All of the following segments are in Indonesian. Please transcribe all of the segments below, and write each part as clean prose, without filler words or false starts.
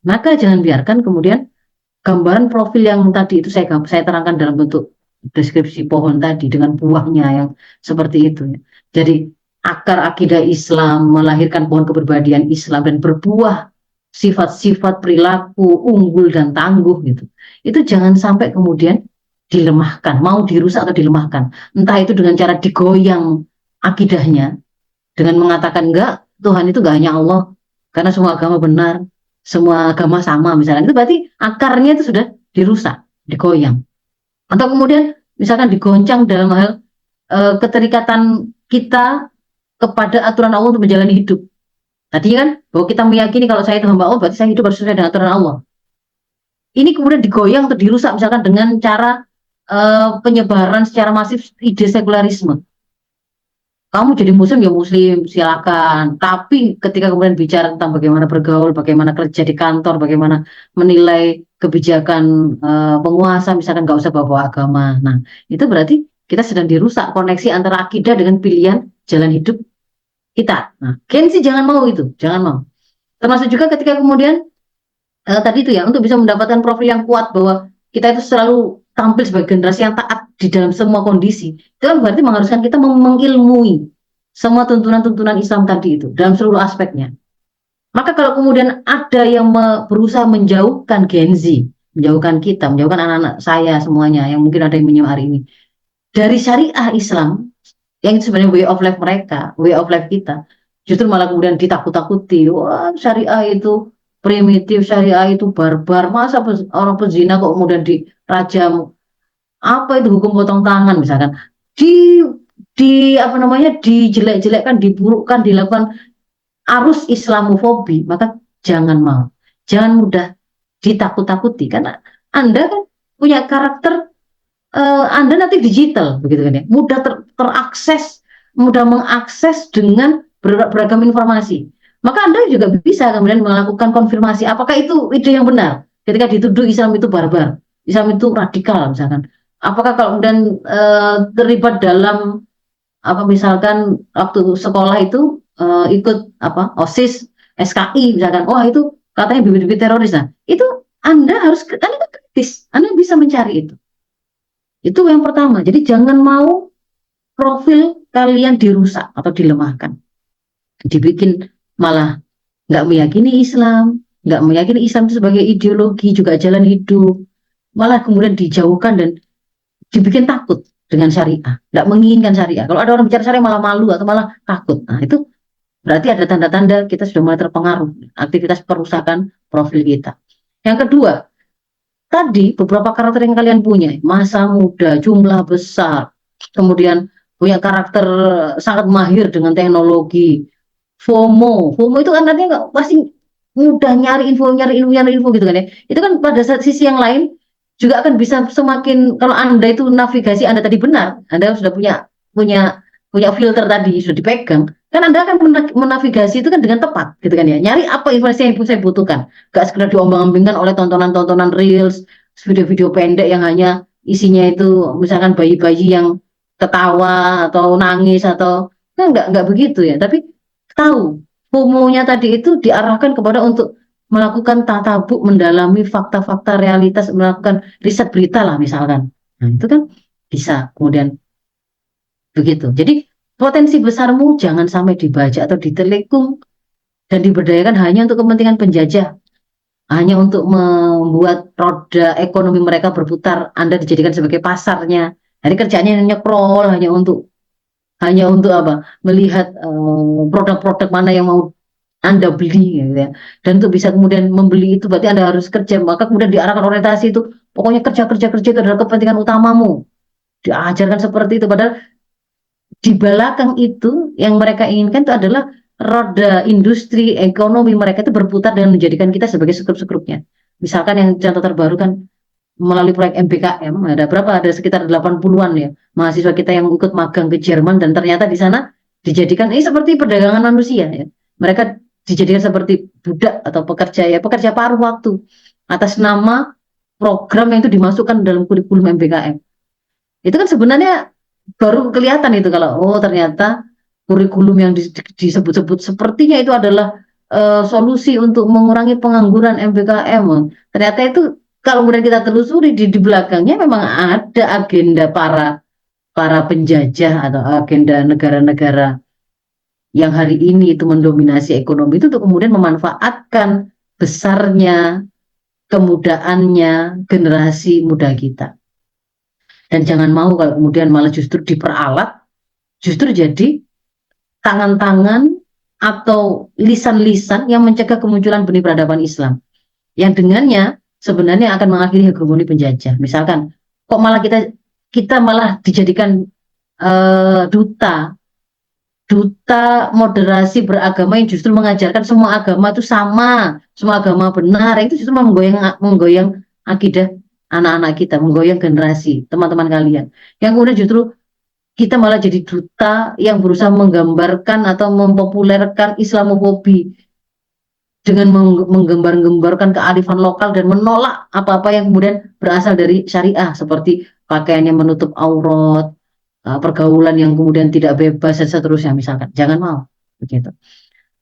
Maka jangan biarkan kemudian gambaran profil yang tadi itu saya terangkan dalam bentuk deskripsi pohon tadi dengan buahnya yang seperti itu ya. Jadi akar akidah Islam melahirkan pohon kepribadian Islam dan berbuah sifat-sifat perilaku unggul dan tangguh gitu. Itu jangan sampai kemudian dilemahkan, mau dirusak atau dilemahkan. Entah itu dengan cara digoyang akidahnya dengan mengatakan enggak, Tuhan itu enggak hanya Allah, karena semua agama benar, semua agama sama misalnya. Itu berarti akarnya itu sudah dirusak, digoyang. Atau kemudian misalkan digoncang dalam hal keterikatan kita kepada aturan Allah untuk menjalani hidup. Tadi kan bahwa kita meyakini kalau saya itu hamba Allah, berarti saya hidup harus sesuai dengan aturan Allah. Ini kemudian digoyang atau dirusak misalkan dengan cara penyebaran secara masif ide sekularisme. Kamu jadi muslim ya muslim, silakan. Tapi ketika kemudian bicara tentang bagaimana bergaul, bagaimana kerja di kantor, bagaimana menilai kebijakan penguasa, misalkan nggak usah bawa agama. Nah, itu berarti kita sedang dirusak koneksi antara akidah dengan pilihan jalan hidup kita. Nah, Gen Z jangan mau itu, jangan mau. Termasuk juga ketika kemudian tadi itu ya, untuk bisa mendapatkan profil yang kuat bahwa kita itu selalu tampil sebagai generasi yang taat di dalam semua kondisi. Itu kan berarti mengharuskan kita mengilmui semua tuntunan-tuntunan Islam tadi itu dalam seluruh aspeknya. Maka kalau kemudian ada yang berusaha menjauhkan Gen Z, menjauhkan kita, menjauhkan anak-anak saya semuanya yang mungkin ada yang menyimak hari ini dari syariah Islam yang itu sebenarnya way of life mereka, way of life kita, justru malah kemudian ditakut-takuti. Wah, syariah itu primitif, syariah itu barbar. Masa orang pezina kok kemudian dirajam? Apa itu hukum potong tangan misalkan? Di apa namanya dijelek-jelekkan, diburukkan, dilakukan arus Islamofobi, maka jangan mau, jangan mudah ditakut-takuti karena Anda kan punya karakter, Anda nanti digital begitu kan ya, mudah terakses, mudah mengakses dengan beragam informasi. Maka Anda juga bisa kemudian melakukan konfirmasi apakah itu ide yang benar ketika dituduh Islam itu barbar, Islam itu radikal misalkan. Apakah kalau kemudian terlibat dalam apa misalkan waktu sekolah itu ikut apa OSIS, SKI misalkan, wah itu katanya bibit-bibit teroris. Nah, itu Anda kritis, Anda bisa mencari itu. Itu yang pertama. Jadi jangan mau profil kalian dirusak atau dilemahkan. Dibikin malah nggak meyakini Islam, nggak meyakini Islam itu sebagai ideologi juga jalan hidup. Malah kemudian dijauhkan dan dibikin takut dengan syariah, nggak menginginkan syariah. Kalau ada orang bicara syariah malah malu atau malah takut. Nah itu berarti ada tanda-tanda kita sudah mulai terpengaruh aktivitas perusakan profil kita. Yang kedua, tadi beberapa karakter yang kalian punya, masa muda, jumlah besar, kemudian punya karakter sangat mahir dengan teknologi, FOMO itu kan artinya nggak pasti mudah nyari info gitu kan ya. Itu kan pada sisi yang lain juga akan bisa semakin kalau Anda itu navigasi Anda tadi benar, Anda sudah punya punya filter tadi sudah dipegang, kan Anda akan menavigasi itu kan dengan tepat gitu kan ya. Nyari apa informasi yang saya butuhkan. Gak sekedar diombang-ambingkan oleh tontonan-tontonan reels, video-video pendek yang hanya isinya itu misalkan bayi-bayi yang ketawa atau nangis atau kan nggak begitu ya. Tapi tahu FOMO-nya tadi itu diarahkan kepada untuk melakukan tatabuk, mendalami fakta-fakta realitas, melakukan riset berita lah misalkan. Nah, itu kan bisa kemudian begitu. Jadi potensi besarmu jangan sampai dibajak atau ditelikung dan diberdayakan hanya untuk kepentingan penjajah, hanya untuk membuat roda ekonomi mereka berputar. Anda dijadikan sebagai pasarnya. Jadi kerjanya nyekrol hanya untuk apa? Melihat produk-produk mana yang mau Anda beli gitu ya. Dan untuk bisa kemudian membeli itu berarti Anda harus kerja. Maka kemudian diarahkan orientasi itu pokoknya kerja itu adalah kepentingan utamamu. Diajarkan seperti itu padahal di belakang itu yang mereka inginkan itu adalah roda industri ekonomi mereka itu berputar dan menjadikan kita sebagai sekrup-sekrupnya. Misalkan yang contoh terbaru kan melalui proyek MBKM ada berapa, ada sekitar 80-an ya mahasiswa kita yang ikut magang ke Jerman dan ternyata di sana dijadikan ini seperti perdagangan manusia ya. Mereka dijadikan seperti budak atau pekerja ya, pekerja paruh waktu atas nama program yang itu dimasukkan dalam kurikulum MBKM. Itu kan sebenarnya baru kelihatan itu kalau oh ternyata kurikulum yang disebut-sebut sepertinya itu adalah solusi untuk mengurangi pengangguran MBKM. Ternyata itu kalau kemudian kita telusuri di belakangnya memang ada agenda para para penjajah atau agenda negara-negara yang hari ini itu mendominasi ekonomi itu untuk kemudian memanfaatkan besarnya kemudaannya generasi muda kita. Dan jangan mau kalau kemudian malah justru diperalat, justru jadi tangan-tangan atau lisan-lisan yang mencegah kemunculan benih peradaban Islam. Yang dengannya sebenarnya akan mengakhiri hegemoni penjajah. Misalkan, kok malah kita malah dijadikan duta duta moderasi beragama yang justru mengajarkan semua agama itu sama, semua agama benar, itu justru menggoyang menggoyang akidah anak-anak kita, menggoyang generasi teman-teman kalian. Yang kemudian justru kita malah jadi duta yang berusaha menggambarkan atau mempopulerkan Islamofobi dengan menggambar-gambarkan kearifan lokal dan menolak apa-apa yang kemudian berasal dari syariah seperti pakaian yang menutup aurat, pergaulan yang kemudian tidak bebas dan seterusnya misalkan. Jangan mau begitu.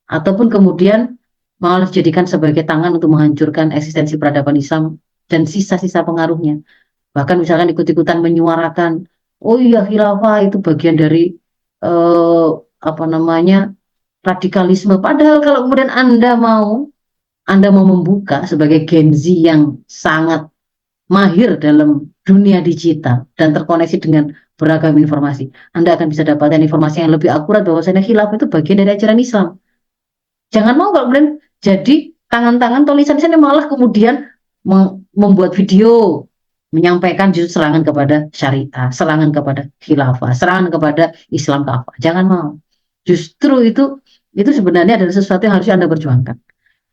Ataupun kemudian malah dijadikan sebagai tangan untuk menghancurkan eksistensi peradaban Islam dan sisa-sisa pengaruhnya. Bahkan misalkan ikut-ikutan menyuarakan, oh iya khilafah itu bagian dari eh, apa namanya radikalisme. Padahal kalau kemudian Anda mau membuka sebagai Gen Z yang sangat mahir dalam dunia digital dan terkoneksi dengan beragam informasi, Anda akan bisa dapatkan informasi yang lebih akurat bahwasanya khilafah itu bagian dari ajaran Islam. Jangan mau kalau kemudian jadi tangan-tangan tulisan-tulisan yang malah kemudian membuat video menyampaikan justru serangan kepada syariah, serangan kepada khilafah, serangan kepada Islam kafah. Jangan mau. Justru itu sebenarnya adalah sesuatu yang harus Anda perjuangkan.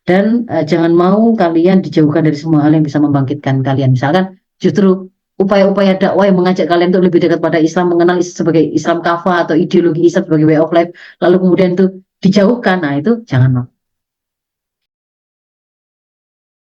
Dan jangan mau kalian dijauhkan dari semua hal yang bisa membangkitkan kalian. Misalkan justru upaya-upaya dakwah yang mengajak kalian untuk lebih dekat pada Islam, mengenal sebagai Islam kafah atau ideologi Islam sebagai way of life, lalu kemudian itu dijauhkan, nah itu jangan mau.